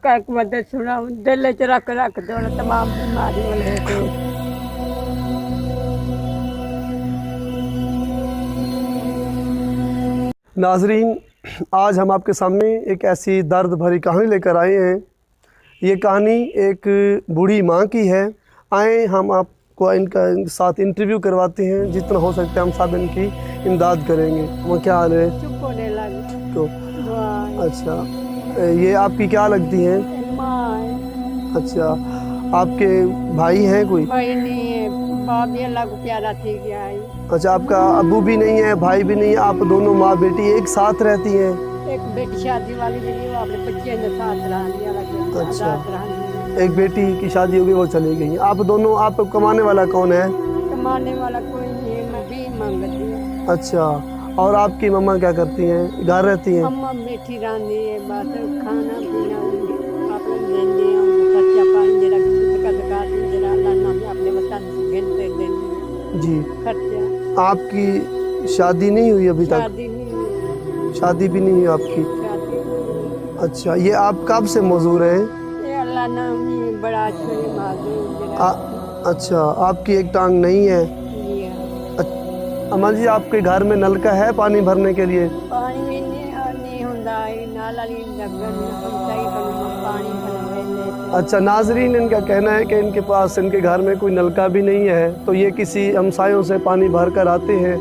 कैक मदद सुना दिल च रख रख दो तमाम बीमारी वाले थे। नाजरीन, आज हम आपके सामने एक ऐसी दर्द भरी कहानी लेकर आए हैं। ये कहानी एक बूढ़ी माँ की है। आए हम आपको इनका साथ इंटरव्यू करवाते हैं, जितना हो सकता है हम सब इनकी इमदाद करेंगे। वो क्या हाल है? चुप होने लगी तो अच्छा, ये आपकी क्या लगती हैं? माँ है। अच्छा, आपके भाई हैं कोई? भाई नहीं है, बाप भी अल्लाह को प्यारा थी गया है। अच्छा, आपका अबू भी नहीं है, भाई भी नहीं है, आप दोनों माँ बेटी एक साथ रहती हैं? एक बेटी शादी वाली थी, वो अपने बच्चे ने साथ रहा दिया। अच्छा, एक बेटी की शादी हो गई, वो चली गई। आप दोनों, आप कमाने वाला कौन है? कमाने वाला कोई नहीं है, मैं भी मांगती हूँ। अच्छा, और आपकी मम्मा क्या करती हैं? घर रहती हैं? अम्मा बेटी रानी है, बस खाना पीना आप लोग देंगे, खर्चा पानी जरा किसी का दुकान जरा अल्लाह नाम अपने वतन गिनते देंगे जी। खर्चा। आपकी शादी नहीं हुई अभी तक? शादी नहीं हुई। शादी भी नहीं हुई आपकी? शादी नहीं हुई। अच्छा, ये आप कब से मौजूद हैं? ये अल्लाह नाम ही बड़ा छोरी माजूर। अच्छा, आपकी एक टांग नहीं है? अम्मा जी, आपके घर में नलका है पानी भरने के लिए? पानी भी नहीं होता है, नाला नहीं लगन पानी भरने। अच्छा नाजरीन, इनका कहना है कि इनके पास, इनके घर में कोई नलका भी नहीं है, तो ये किसी हमसायों से पानी भर कर आते हैं,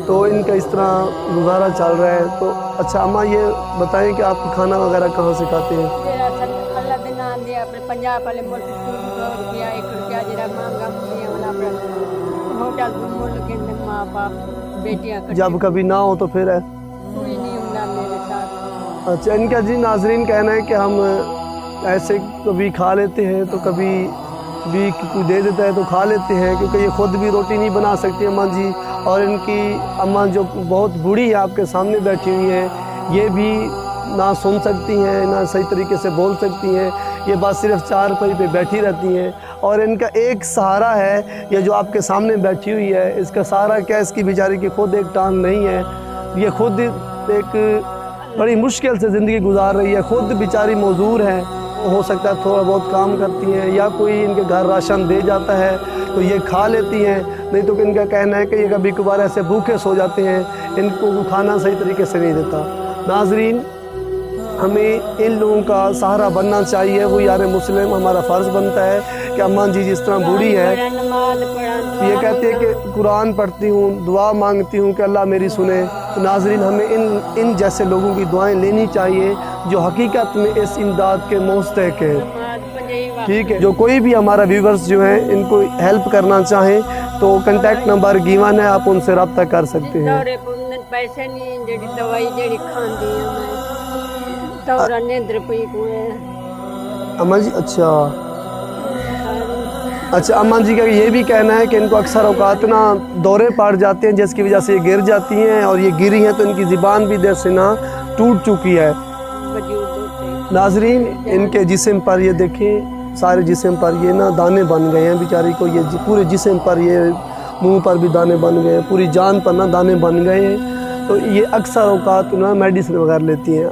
तो इनका इस तरह गुजारा चल रहा है। तो अच्छा अम्मा, ये बताएं कि आप खाना वगैरह कहाँ से खाते हैं? अल्लाह के नाम दिया अपने पंजाब वाले मुल्क रुपया 1 रुपया जरा मांगा होटल मुल्क के माँ बाप बेटियाँ जब कभी ना हो तो फिर है कोई नहीं होता मेरे साथ। अच्छा, इनका जी नाजरीन कहना है कि हम ऐसे कभी खा लेते हैं तो कभी भी कोई दे देता है तो खा लेते हैं, क्योंकि ये खुद भी रोटी नहीं बना सकती अम्मा जी। और इनकी अम्मा जो बहुत बूढ़ी है, आपके सामने बैठी हुई है, ये भी ना सुन सकती हैं, ना सही तरीके से बोल सकती हैं। ये बस सिर्फ चारपाई पे बैठी रहती हैं, और इनका एक सहारा है ये जो आपके सामने बैठी हुई है। इसका सहारा क्या है? इसकी बेचारी की खुद एक टांग नहीं है, ये खुद एक बड़ी मुश्किल से ज़िंदगी गुजार रही है। खुद बेचारी मौजूर है, हो सकता है थोड़ा बहुत काम करती हैं, या कोई इनके घर राशन दे जाता है तो ये खा लेती हैं, नहीं तो इनका कहना है कि ये कभी कभार ऐसे भूखे सो जाते हैं, इनको खाना सही तरीके से नहीं देता। नाजरीन, हमें इन लोगों का सहारा बनना चाहिए। वो यार मुस्लिम, हमारा फ़र्ज़ बनता है कि अम्मा जी जिस तरह बूढ़ी है, ये कहती है कि कुरान पढ़ती हूँ, दुआ मांगती हूँ कि अल्लाह मेरी सुने। तो नाजरीन, हमें इन जैसे लोगों की दुआएं लेनी चाहिए जो हकीकत में इस इमदाद के मुस्तहिक़ हैं। ठीक है, जो कोई भी हमारा व्यूवर्स जो हैं, इनको हेल्प करना चाहें तो कांटेक्ट नंबर गिवन है, आप उनसे रब्ता कर सकते हैं। पैसे नहीं जेडी दवाई जेडी खांदी दौरा नेंद्र पई को अम्मा जी। अच्छा अम्मा जी का ये भी कहना है कि इनको अक्सर औकात ना दौरे पड़ जाते हैं, जिसकी वजह से ये गिर जाती हैं, और ये गिरी हैं तो इनकी ज़ुबान भी देर से ना टूट चुकी है। नाजरीन, इनके जिस्म पर ये देखें, सारे जिस्म पर ये ना दाने बन गए हैं बेचारी को। ये पूरे जिस्म पर, ये मुंह पर भी दाने बन गए हैं, पूरी जान पर ना दाने बन गए हैं। तो ये अक्सर औकात ना मेडिसिन वगैरह लेती हैं।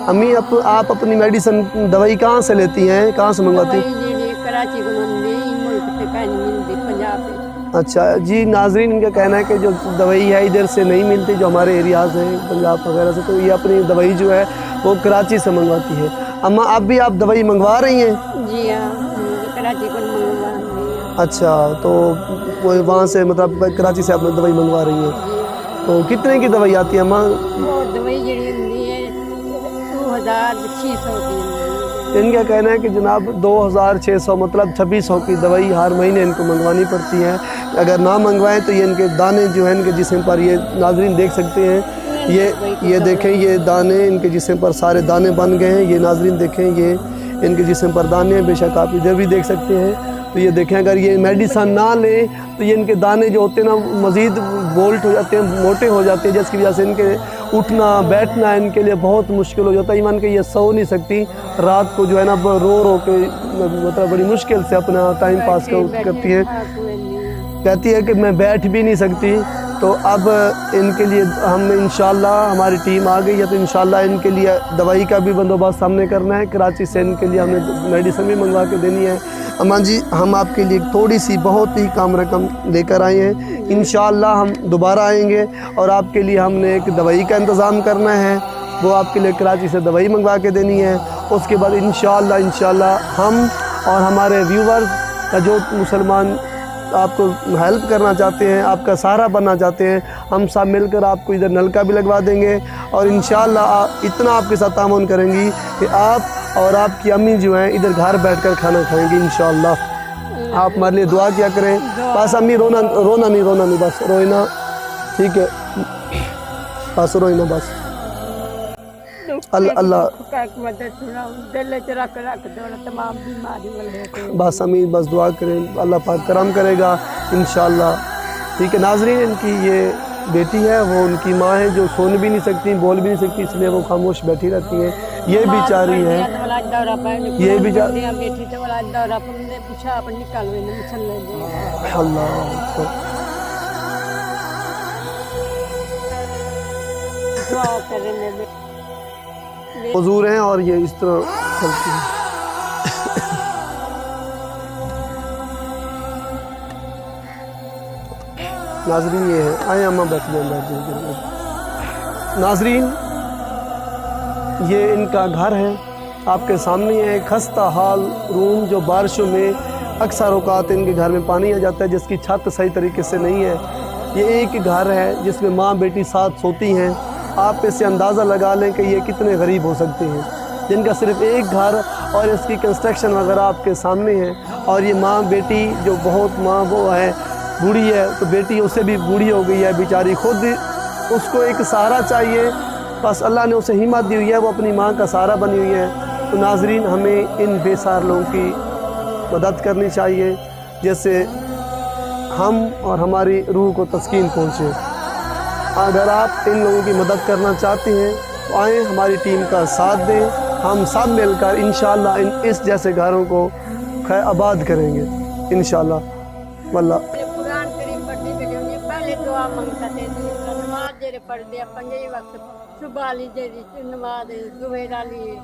अम्मी, आप अपनी मेडिसिन दवाई कहाँ से लेती हैं, कहाँ से मंगवाती हैं? अच्छा जी, नाजरीन, इनका कहना है कि जो दवाई है इधर से नहीं मिलती, जो हमारे एरियाज़ हैं पंजाब वगैरह से, तो ये अपनी दवाई जो है वो कराची से मंगवाती है। अम्मा, आप भी आप दवाई मंगवा रही हैं? जी हाँ, कराची को मंगवा रही हैं। अच्छा, तो वो वहाँ से मतलब कराची से आप दवाई मंगवा रही हैं, तो कितने की दवाई आती है अम्मा? वो दवाई जड़ी होती है 2600 की। इनका कहना है कि जनाब 2600 मतलब 2600 की दवाई हर महीने इनको मंगवानी पड़ती है। अगर ना मंगवाएं तो ये इनके दाने जो हैं इनके जिस्म पर, ये नाजरीन देख सकते हैं, ये देखें, ये दाने इनके जिस्म पर सारे दाने बन गए हैं। ये नाजरीन देखें, ये इनके जिस्म पर दाने हैं, बेशक आप इधर भी देख सकते हैं। तो ये देखें, अगर ये मेडिसन ना लें तो ये इनके दाने जो होते हैं ना मज़ीद बोल्ट हो जाते हैं, मोटे हो जाते हैं, जिसकी वजह से इनके उठना बैठना इनके लिए बहुत मुश्किल हो जाता है। इवन कि ये सो नहीं सकती, रात को जो है ना रो रो के मतलब बड़ी मुश्किल से अपना टाइम पास करती है। कहती है कि मैं बैठ भी नहीं सकती, تو اب ان کے لیے ہم انشاءاللہ ہماری ٹیم آ گئی ہے، تو انشاءاللہ ان کے لیے دوائی کا بھی بندوبست ہم نے کرنا ہے، کراچی سے ان کے لیے ہم نے میڈیسن بھی منگوا کے دینی ہے۔ اماں جی ہم آپ کے لیے تھوڑی سی بہت ہی کم رقم لے کر آئے ہیں، انشاءاللہ ہم دوبارہ آئیں گے اور آپ کے لیے ہم نے ایک دوائی کا انتظام کرنا ہے، وہ آپ کے لیے کراچی سے دوائی منگوا کے دینی ہے۔ اس کے بعد انشاءاللہ ہم اور ہمارے ویورز کا جو مسلمان آپ کو ہیلپ کرنا چاہتے ہیں، آپ کا سہارا بننا چاہتے ہیں، ہم سب مل کر آپ کو ادھر نلکا بھی لگوا دیں گے، اور انشاءاللہ اتنا آپ کے ساتھ تعاون کریں گی کہ آپ اور آپ کی امی جو ہیں ادھر گھر بیٹھ کر کھانا کھائیں گی انشاءاللہ۔ آپ ہمارے لیے دعا کیا کریں، بس امی رونا نہیں، بس روئنا، ٹھیک ہے، بس روئنا بس۔ اللہ بس امی بس دعا کریں، اللہ پاک کرم کرے گا انشاءاللہ، ٹھیک ہے۔ ناظرین ان کی یہ بیٹی ہے، وہ ان کی ماں ہے جو سن بھی نہیں سکتی، بول بھی نہیں سکتی، اس لیے وہ خاموش بیٹھی رہتی ہیں۔ یہ بیچاری ہیں، یہ بیچاری اللہ حضور ہیں اور یہ اس طرح چلتی ہیں۔ ناظرین یہ ہے، آئیں اماں بیٹھ جائیں، بیٹھ جائیں۔ ناظرین یہ ان کا گھر ہے، آپ کے سامنے ہے، خستہ حال روم جو بارشوں میں اکثر اوقات ان کے گھر میں پانی آ جاتا ہے، جس کی چھت صحیح طریقے سے نہیں ہے۔ یہ ایک گھر ہے جس میں ماں بیٹی ساتھ سوتی ہیں۔ آپ اس سے اندازہ لگا لیں کہ یہ کتنے غریب ہو سکتے ہیں، جن کا صرف ایک گھر اور اس کی کنسٹرکشن وغیرہ آپ کے سامنے ہے، اور یہ ماں بیٹی جو بہت ماں وہ ہے بوڑھی ہے، تو بیٹی اس سے بھی بوڑھی ہو گئی ہے بیچاری، خود اس کو ایک سہارا چاہیے، بس اللہ نے اسے ہمت دی ہوئی ہے، وہ اپنی ماں کا سہارا بنی ہوئی ہے۔ تو ناظرین ہمیں ان بے سہارا لوگوں کی مدد کرنی چاہیے، جس سے ہم اور ہماری روح کو تسکین پہنچے۔ اگر آپ ان لوگوں کی مدد کرنا چاہتے ہیں تو آئیں ہماری ٹیم کا ساتھ دیں، ہم سب مل کر انشاءاللہ اس جیسے گھروں کو آباد کریں گے انشاءاللہ۔ واللہ قرآن کریم پڑھنے کے لیے پہلے دعا منگتا تھے، نماز جڑے پڑھتے ہیں پنجے وقت، صبح والی جڑی نماز، ظہر والی،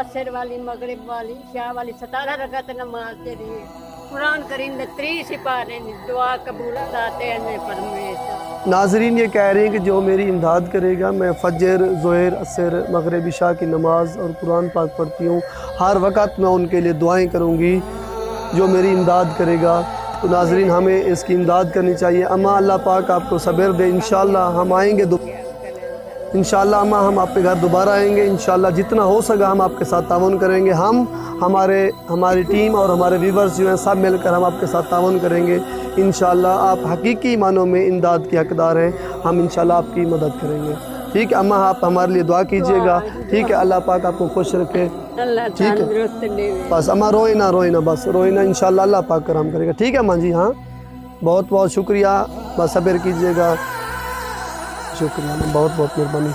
عصر والی، مغرب والی، عشاء والی، 17 رکعت نماز جڑی قرآن کریم نے 30 سپارے دعا قبول آتے ہیں فرمائے۔ ناظرین یہ کہہ رہے ہیں کہ جو میری امداد کرے گا، میں فجر، ظہر، عصر، مغرب، عشاء کی نماز اور قرآن پاک پڑھتی ہوں، ہر وقت میں ان کے لیے دعائیں کروں گی جو میری امداد کرے گا۔ تو ناظرین ہمیں اس کی امداد کرنی چاہیے۔ اماں اللہ پاک آپ کو صبر دے، انشاءاللہ ہم آئیں گے، انشاءاللہ اماں ہم آپ کے گھر دوبارہ آئیں گے انشاءاللہ، جتنا ہو سکا ہم آپ کے ساتھ تعاون کریں گے، ہماری ٹیم اور ہمارے ویورز جو ہیں سب مل کر ہم آپ کے ساتھ تعاون کریں گے انشاءاللہ۔ آپ حقیقی معنوں میں امداد کے حقدار ہیں، ہم انشاءاللہ آپ کی مدد کریں گے، ٹھیک ہے اماں؟ آپ ہمارے لیے دعا کیجئے گا، ٹھیک ہے؟ اللہ پاک آپ کو خوش رکھے، ٹھیک ہے؟ بس اماں روئے نہ بس روئے نہ، انشاءاللہ اللہ پاک کرم کرے گا، ٹھیک ہے اماں جی؟ ہاں بہت بہت شکریہ، بس صبر کیجئے گا، شکریہ، بہت بہت مہربانی۔